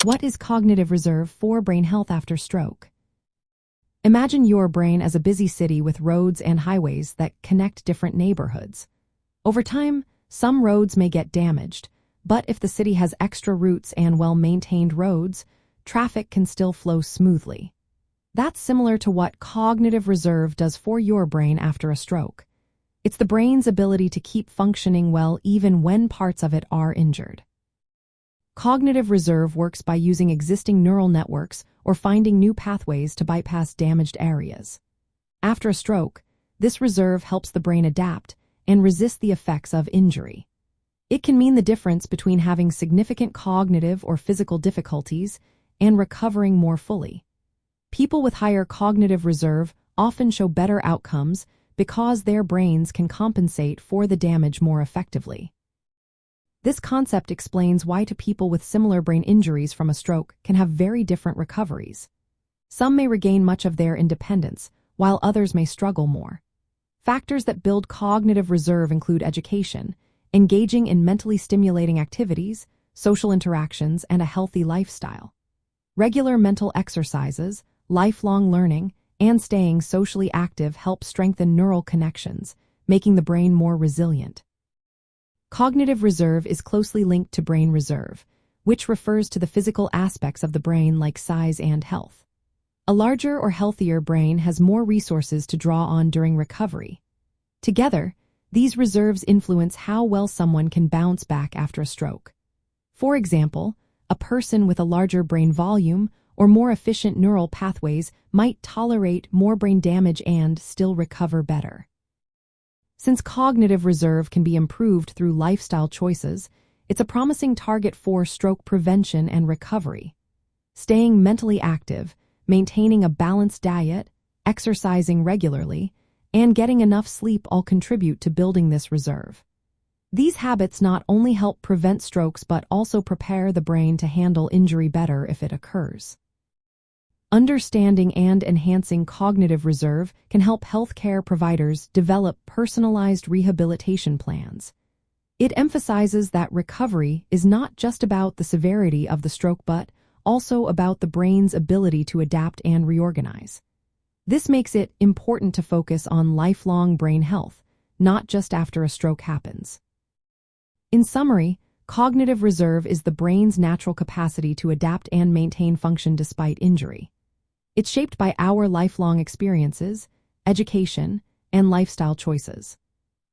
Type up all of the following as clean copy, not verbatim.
What is cognitive reserve for brain health after stroke? Imagine your brain as a busy city with roads and highways that connect different neighborhoods. Over time, some roads may get damaged, but if the city has extra routes and well-maintained roads, traffic can still flow smoothly. That's similar to what cognitive reserve does for your brain after a stroke. It's the brain's ability to keep functioning well even when parts of it are injured. Cognitive reserve works by using existing neural networks or finding new pathways to bypass damaged areas. After a stroke, this reserve helps the brain adapt and resist the effects of injury. It can mean the difference between having significant cognitive or physical difficulties and recovering more fully. People with higher cognitive reserve often show better outcomes because their brains can compensate for the damage more effectively. This concept explains why people with similar brain injuries from a stroke can have very different recoveries. Some may regain much of their independence, while others may struggle more. Factors that build cognitive reserve include education, engaging in mentally stimulating activities, social interactions, and a healthy lifestyle. Regular mental exercises, lifelong learning, and staying socially active help strengthen neural connections, making the brain more resilient. Cognitive reserve is closely linked to brain reserve, which refers to the physical aspects of the brain like size and health. A larger or healthier brain has more resources to draw on during recovery. Together, these reserves influence how well someone can bounce back after a stroke. For example, a person with a larger brain volume or more efficient neural pathways might tolerate more brain damage and still recover better. Since cognitive reserve can be improved through lifestyle choices, it's a promising target for stroke prevention and recovery. Staying mentally active, maintaining a balanced diet, exercising regularly, and getting enough sleep all contribute to building this reserve. These habits not only help prevent strokes but also prepare the brain to handle injury better if it occurs. Understanding and enhancing cognitive reserve can help healthcare providers develop personalized rehabilitation plans. It emphasizes that recovery is not just about the severity of the stroke but also about the brain's ability to adapt and reorganize. This makes it important to focus on lifelong brain health, not just after a stroke happens. In summary, cognitive reserve is the brain's natural capacity to adapt and maintain function despite injury. It's shaped by our lifelong experiences, education, and lifestyle choices.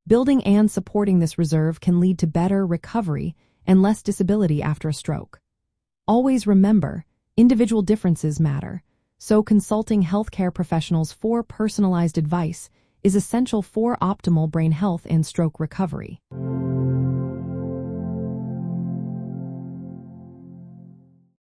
Building and supporting this reserve can lead to better recovery and less disability after a stroke. Always remember, individual differences matter, so consulting healthcare professionals for personalized advice is essential for optimal brain health and stroke recovery.